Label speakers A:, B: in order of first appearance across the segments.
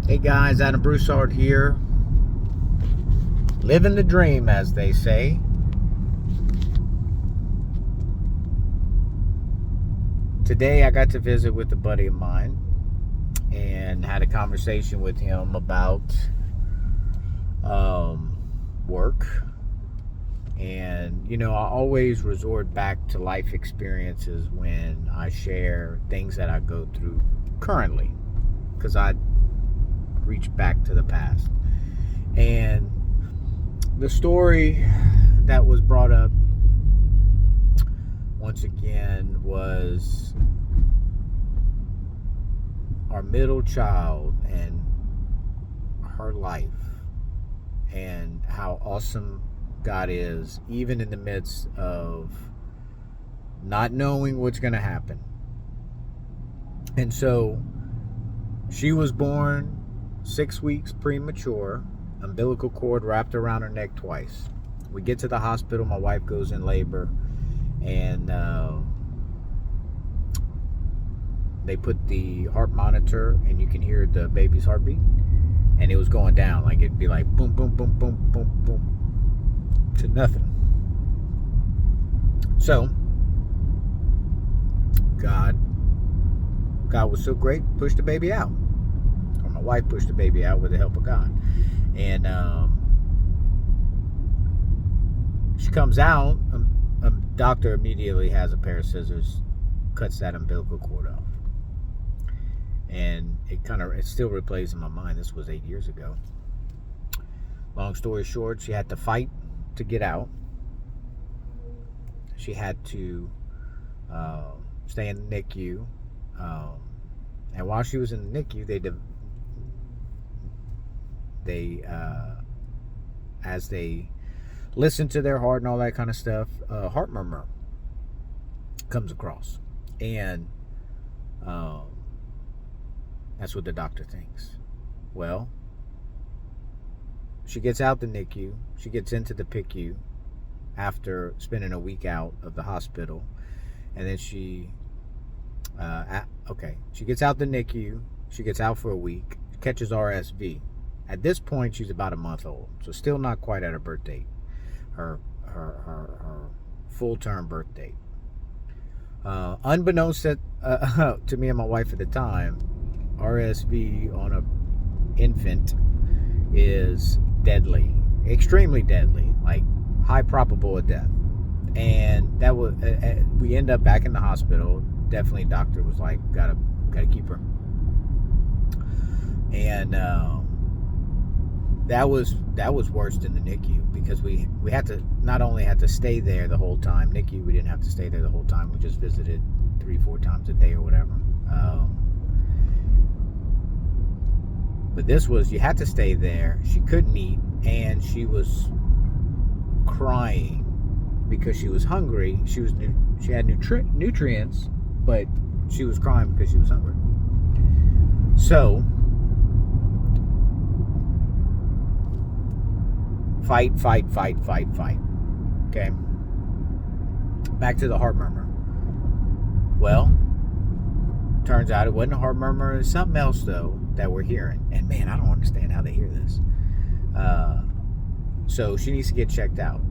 A: Hey guys, Adam Broussard here. Living the dream, as they say. Today I got to visit with a buddy of mine and had a conversation with him about work. And, I always resort back to life experiences when I share things that I go through currently, because I reach back to the past. And the story that was brought up once again was our middle child and her life, and how awesome God is, even in the midst of not knowing what's going to happen. And so she was born 6 weeks premature, umbilical cord wrapped around her neck twice. We get to the hospital, my wife goes in labor, and they put the heart monitor, and you can hear the baby's heartbeat, and it was going down, like it'd be like boom, boom, boom, boom, boom, boom, to nothing. So God was so great, pushed the baby out. Or my wife pushed the baby out with the help of God. And she comes out, a doctor immediately has a pair of scissors, cuts that umbilical cord off. And it still replays in my mind. This was 8 years ago. Long story short, she had to fight to get out. She had to stay in the NICU. And while she was in the NICU, as they listen to their heart and all that kind of stuff, heart murmur comes across. And that's what the doctor thinks. Well, she gets out the NICU. She gets into the PICU after spending a week out of the hospital. And then she gets out the NICU. She gets out for a week. Catches RSV. At this point, she's about a month old. So still not quite at her birth date. Her full-term birth date. Unbeknownst to me and my wife at the time, RSV on an infant is deadly, extremely deadly, like high probable of death. And that was we end up back in the hospital. Definitely, doctor was like, gotta keep her. And that was worse than the NICU, because we had to not only had to stay there the whole time. NICU, we didn't have to stay there the whole time. We just visited 3-4 times a day or whatever. But this was, you had to stay there. She couldn't eat, and she was crying because she was hungry. She had nutrients, but she was crying because she was hungry. So fight. Okay. Back to the heart murmur. Well, turns out it wasn't a heart murmur. It's something else, though, that we're hearing. And man, I don't understand how they hear this. So she needs to get checked out.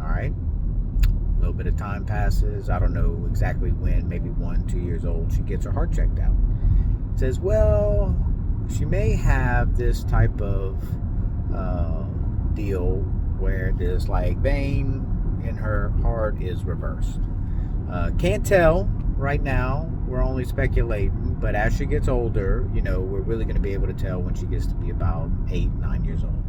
A: All right. A little bit of time passes. I don't know exactly when, maybe 1-2 years old. She gets her heart checked out. Says, well, she may have this type of deal where this like vein in her heart is reversed. Can't tell right now. We're only speculating, but as she gets older, we're really going to be able to tell when she gets to be about 8-9 years old.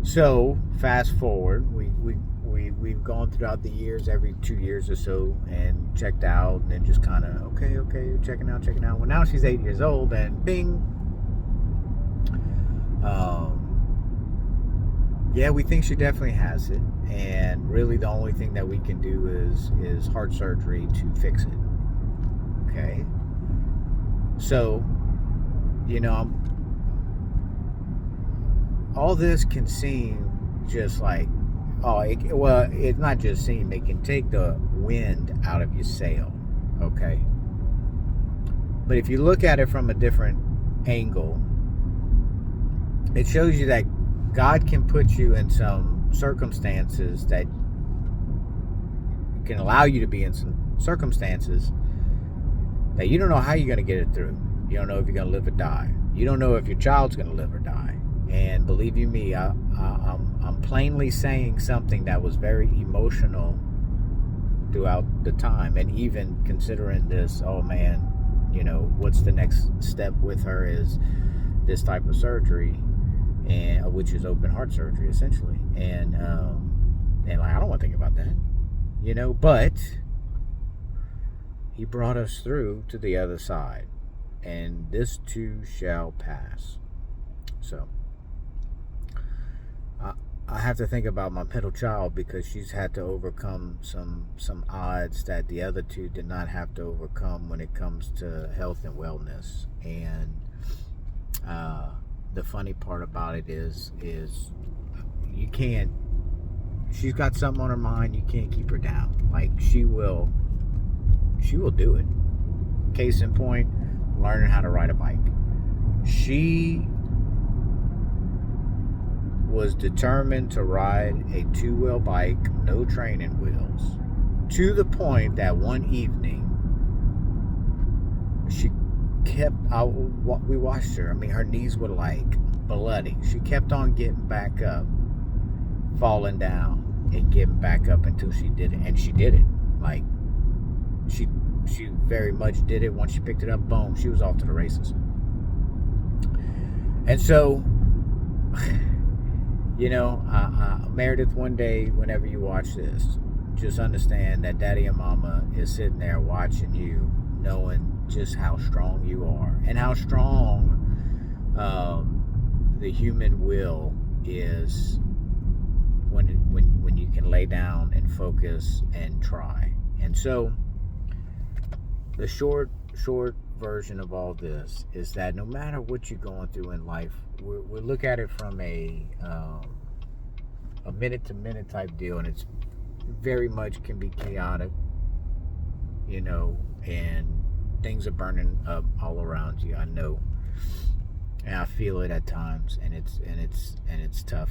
A: So fast forward, we've gone throughout the years, every 2 years or so, and checked out, and then just kind of okay, checking out. Well, now she's 8 years old, and bing. Yeah, we think she definitely has it, and really the only thing that we can do is heart surgery to fix it. Okay, so all this can seem just like, it's not just seem, it can take the wind out of your sail. Okay, but if you look at it from a different angle, it shows you that God can put you in some circumstances that can allow you to be in some circumstances that you don't know how you're going to get it through. You don't know if you're going to live or die. You don't know if your child's going to live or die. And believe you me, I'm plainly saying something that was very emotional throughout the time. And even considering this, oh man, you know, what's the next step with her is this type of surgery, and which is open heart surgery essentially. And like, I don't want to think about that, you know, but he brought us through to the other side, and this too shall pass. So I have to think about my middle child, because she's had to overcome some odds that the other two did not have to overcome when it comes to health and wellness. And the funny part about it is you can't. She's got something on her mind. You can't keep her down. Like, she will do it. Case in point, learning how to ride a bike. She was determined to ride a two-wheel bike, no training wheels, to the point that one evening she kept we watched her. I mean, her knees were like bloody. She kept on getting back up, falling down, and getting back up until she did it. And she did it. Like, she very much did it. Once she picked it up, boom, she was off to the races. And so, you know, Meredith, one day, whenever you watch this, just understand that Daddy and Mama is sitting there watching you, knowing just how strong you are, and how strong the human will is when you can lay down and focus and try. And so, the short version of all this is that no matter what you're going through in life, we look at it from a minute to minute type deal, and it's very much can be chaotic, you know, and things are burning up all around you. I know, and I feel it at times, and it's tough.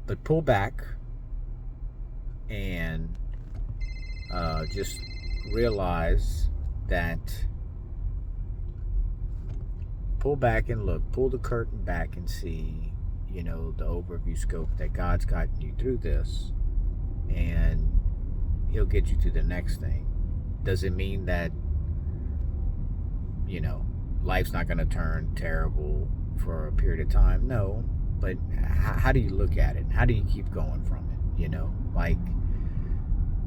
A: But pull back and just realize that, pull back and look, pull the curtain back and see, you know, the overview scope that God's gotten you through this, and he'll get you to the next thing. Does it mean that, you know, life's not going to turn terrible for a period of time? No, but how do you look at it? How do you keep going from it? You know, like,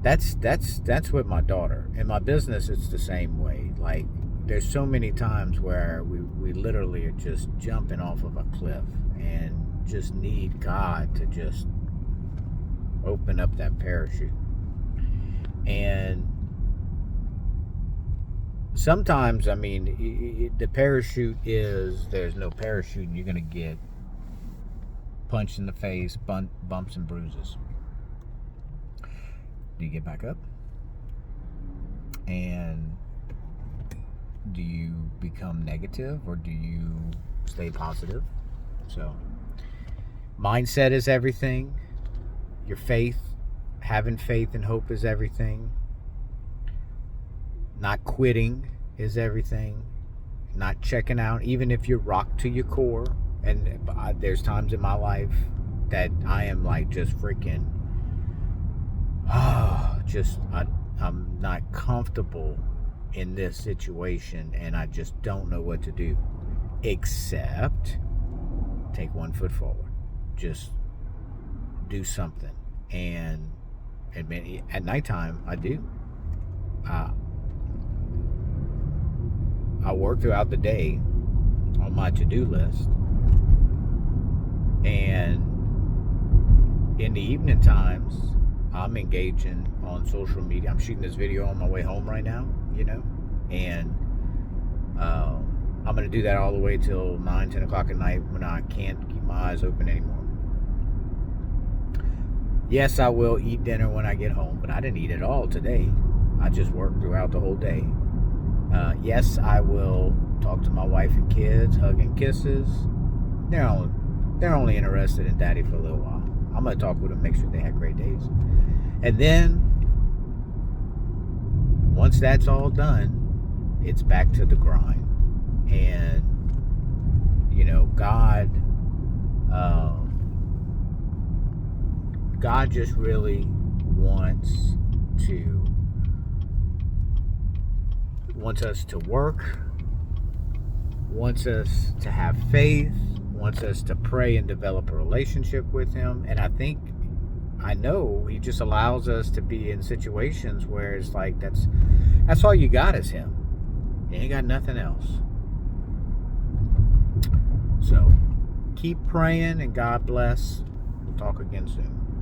A: that's with my daughter. In my business, it's the same way. Like, there's so many times where we literally are just jumping off of a cliff and just need God to just open up that parachute. And sometimes, I mean, the parachute is, there's no parachute, and you're going to get punched in the face, bumps and bruises. Do you get back up? And do you become negative, or do you stay positive? So, mindset is everything. Your faith, having faith and hope is everything. Not quitting is everything. Not checking out, even if you're rocked to your core. And there's times in my life that I am like just freaking, I'm not comfortable in this situation, and I just don't know what to do, except take one foot forward. Just do something. And at nighttime, I do. I work throughout the day on my to-do list, and in the evening times, I'm engaging on social media. I'm shooting this video on my way home right now, you know, and I'm going to do that all the way till 9, 10 o'clock at night, when I can't keep my eyes open anymore. Yes, I will eat dinner when I get home, but I didn't eat at all today. I just worked throughout the whole day. Yes, I will talk to my wife and kids, hug and kisses. They're only interested in daddy for a little while. I'm going to talk with them, make sure they have great days. And then, once that's all done, it's back to the grind. And, God just really wants us to work, wants us to have faith, wants us to pray and develop a relationship with him. And I know he just allows us to be in situations where it's like that's all you got is him. You ain't got nothing else. So keep praying and God bless. We'll talk again soon.